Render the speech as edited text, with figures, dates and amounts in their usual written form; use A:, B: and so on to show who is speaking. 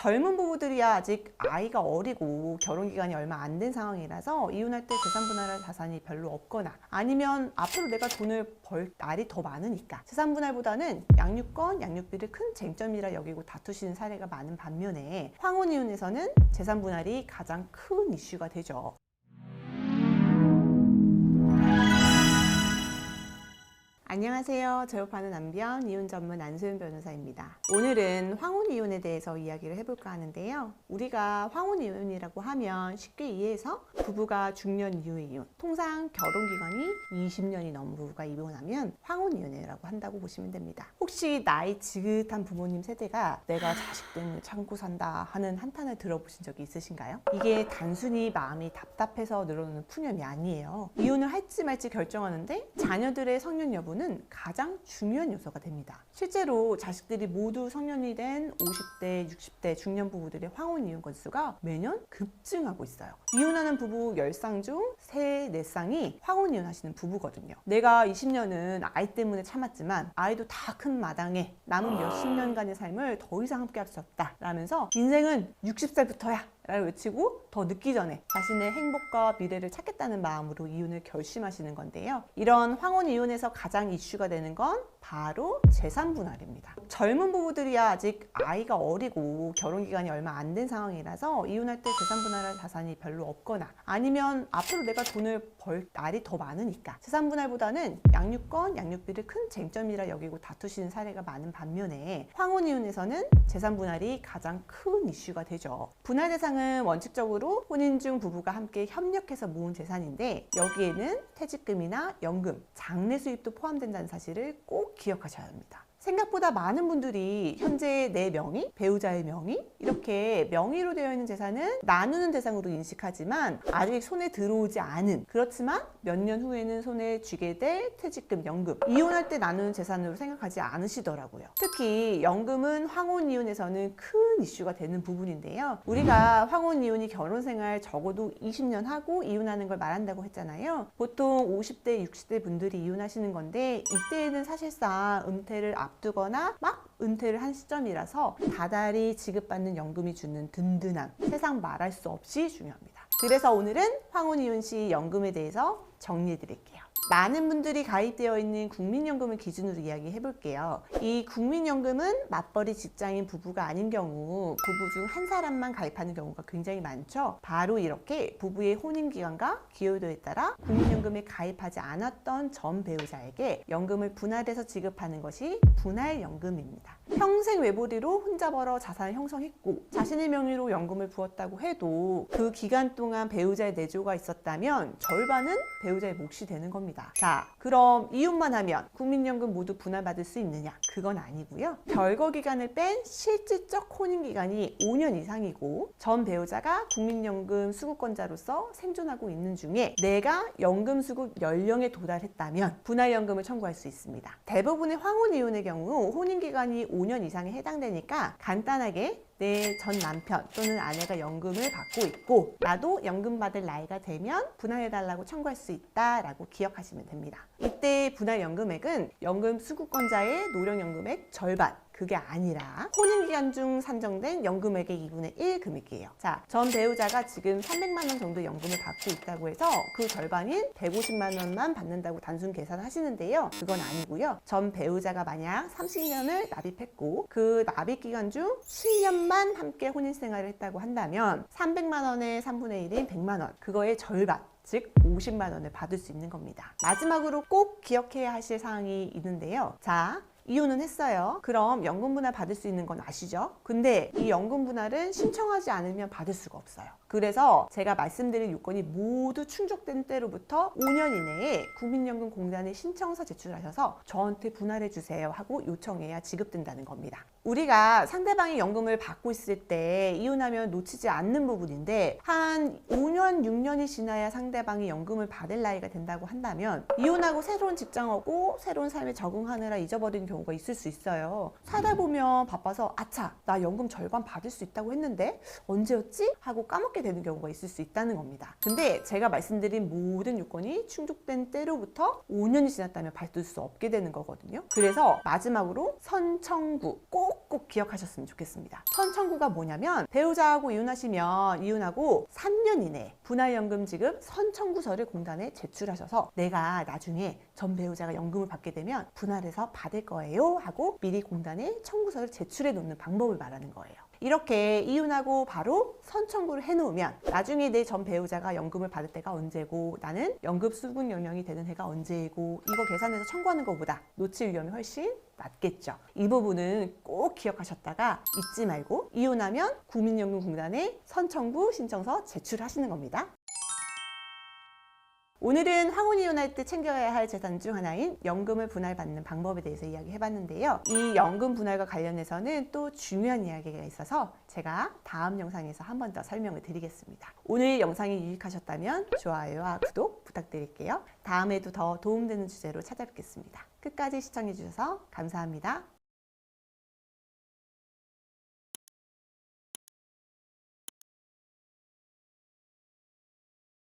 A: 젊은 부부들이야 아직 아이가 어리고 결혼 기간이 얼마 안 된 상황이라서 이혼할 때 재산 분할할 자산이 별로 없거나 아니면 앞으로 내가 돈을 벌 날이 더 많으니까 재산 분할보다는 양육권, 양육비를 큰 쟁점이라 여기고 다투시는 사례가 많은 반면에 황혼 이혼에서는 재산 분할이 가장 큰 이슈가 되죠. 안녕하세요. 재혼하는 남편 이혼 전문 안소연 변호사입니다. 오늘은 황혼 이혼에 대해서 이야기를 해볼까 하는데요. 우리가 황혼 이혼이라고 하면 쉽게 이해해서 부부가 중년 이후에 이혼, 통상 결혼 기간이 20년이 넘은 부부가 이혼하면 황혼 이혼이라고 한다고 보시면 됩니다. 혹시 나이 지긋한 부모님 세대가 내가 자식 때문에 참고 산다 하는 한탄을 들어보신 적이 있으신가요? 이게 단순히 마음이 답답해서 늘어놓는 푸념이 아니에요. 이혼을 할지 말지 결정하는데 자녀들의 성년 여부는 가장 중요한 요소가 됩니다. 실제로 자식들이 모두 성년이 된 50대, 60대 중년 부부들의 황혼 이혼 건수가 매년 급증하고 있어요. 이혼하는 부부 10쌍 중 3, 4쌍이 황혼 이혼하시는 부부거든요. 내가 20년은 아이 때문에 참았지만 아이도 다 큰 마당에 남은 몇십 년간의 삶을 더 이상 함께 할 수 없다 라면서 인생은 60살부터야 라고 외치고 더 늦기 전에 자신의 행복과 미래를 찾겠다는 마음으로 이혼을 결심하시는 건데요. 이런 황혼 이혼에서 가장 이슈가 되는 건 바로 재산 분할입니다. 젊은 부부들이야 아직 아이가 어리고 결혼 기간이 얼마 안 된 상황이라서 이혼할 때 재산 분할할 자산이 별로 없거나 아니면 앞으로 내가 돈을 벌 날이 더 많으니까 재산 분할보다는 양육권, 양육비를 큰 쟁점이라 여기고 다투시는 사례가 많은 반면에 황혼 이혼에서는 재산 분할이 가장 큰 이슈가 되죠. 분할 대상은 원칙적으로 혼인 중 부부가 함께 협력해서 모은 재산인데 여기에는 퇴직금이나 연금, 장래 수입도 포함된다는 사실을 꼭 기억하셔야 합니다. 생각보다 많은 분들이 현재 내 명의, 배우자의 명의 이렇게 명의로 되어 있는 재산은 나누는 대상으로 인식하지만 아직 손에 들어오지 않은, 그렇지만 몇 년 후에는 손에 쥐게 될 퇴직금, 연금, 이혼할 때 나누는 재산으로 생각하지 않으시더라고요. 특히 연금은 황혼 이혼에서는 큰 이슈가 되는 부분인데요. 우리가 황혼 이혼이 결혼 생활 적어도 20년 하고 이혼하는 걸 말한다고 했잖아요. 보통 50대, 60대 분들이 이혼하시는 건데 이때에는 사실상 은퇴를 앞두거나 막 은퇴를 한 시점이라서 다달이 지급받는 연금이 주는 든든함, 세상 말할 수 없이 중요합니다. 그래서 오늘은 황혼 이혼 시 연금에 대해서 정리해 드릴게요. 많은 분들이 가입되어 있는 국민연금을 기준으로 이야기해 볼게요. 이 국민연금은 맞벌이 직장인 부부가 아닌 경우 부부 중 한 사람만 가입하는 경우가 굉장히 많죠. 바로 이렇게 부부의 혼인기간과 기여도에 따라 국민연금에 가입하지 않았던 전 배우자에게 연금을 분할해서 지급하는 것이 분할연금입니다. 평생 외벌이로 혼자 벌어 자산을 형성했고 자신의 명의로 연금을 부었다고 해도 그 기간 동안 배우자의 내조가 있었다면 절반은 배우자의 몫이 되는 겁니다. 자, 그럼 이혼만 하면 국민연금 모두 분할받을 수 있느냐? 그건 아니고요. 별거 기간을 뺀 실질적 혼인기간이 5년 이상이고 전 배우자가 국민연금 수급권자로서 생존하고 있는 중에 내가 연금 수급 연령에 도달했다면 분할연금을 청구할 수 있습니다. 대부분의 황혼 이혼의 경우 혼인기간이 5년 이상에 해당되니까 간단하게 내 전 남편 또는 아내가 연금을 받고 있고 나도 연금 받을 나이가 되면 분할해달라고 청구할 수 있다라고 기억하시면 됩니다. 이때 분할연금액은 연금 수급권자의 노령연금액 절반, 그게 아니라 혼인기간 중 산정된 연금액의 2분의 1 금액이에요. 자, 전 배우자가 지금 300만 원 정도 연금을 받고 있다고 해서 그 절반인 150만 원만 받는다고 단순 계산하시는데요. 그건 아니고요. 전 배우자가 만약 30년을 납입했고 그 납입 기간 중 10년만 함께 혼인생활을 했다고 한다면 300만 원의 3분의 1인 100만 원, 그거의 절반, 즉 50만 원을 받을 수 있는 겁니다. 마지막으로 꼭 기억해야 하실 사항이 있는데요. 자, 이혼은 했어요. 그럼 연금 분할 받을 수 있는 건 아시죠? 근데 이 연금 분할은 신청하지 않으면 받을 수가 없어요. 그래서 제가 말씀드린 요건이 모두 충족된 때로부터 5년 이내에 국민연금공단에 신청서 제출하셔서 저한테 분할해 주세요 하고 요청해야 지급된다는 겁니다. 우리가 상대방이 연금을 받고 있을 때 이혼하면 놓치지 않는 부분인데 한 5년, 6년이 지나야 상대방이 연금을 받을 나이가 된다고 한다면 이혼하고 새로운 직장하고 새로운 삶에 적응하느라 잊어버리는 경우가 있을 수 있어요. 살다 보면 바빠서 아차, 나 연금 절반 받을 수 있다고 했는데 언제였지? 하고 까먹게 되는 경우가 있을 수 있다는 겁니다. 근데 제가 말씀드린 모든 요건이 충족된 때로부터 5년이 지났다면 받을 수 없게 되는 거거든요. 그래서 마지막으로 선청부, 꼭 꼭 기억하셨으면 좋겠습니다. 선청구가 뭐냐면 배우자하고 이혼하시면 이혼하고 3년 이내에 분할연금 지급 선청구서를 공단에 제출하셔서 내가 나중에 전 배우자가 연금을 받게 되면 분할해서 받을 거예요 하고 미리 공단에 청구서를 제출해 놓는 방법을 말하는 거예요. 이렇게 이혼하고 바로 선청구를 해놓으면 나중에 내 전 배우자가 연금을 받을 때가 언제고 나는 연금 수급 연령이 되는 해가 언제고 이거 계산해서 청구하는 것보다 놓칠 위험이 훨씬 낮겠죠. 이 부분은 꼭 기억하셨다가 잊지 말고 이혼하면 국민연금공단에 선청구 신청서 제출하시는 겁니다. 오늘은 황혼 이혼할 때 챙겨야 할 재산 중 하나인 연금을 분할받는 방법에 대해서 이야기해봤는데요. 이 연금 분할과 관련해서는 또 중요한 이야기가 있어서 제가 다음 영상에서 한 번 더 설명을 드리겠습니다. 오늘 영상이 유익하셨다면 좋아요와 구독 부탁드릴게요. 다음에도 더 도움되는 주제로 찾아뵙겠습니다. 끝까지 시청해주셔서 감사합니다.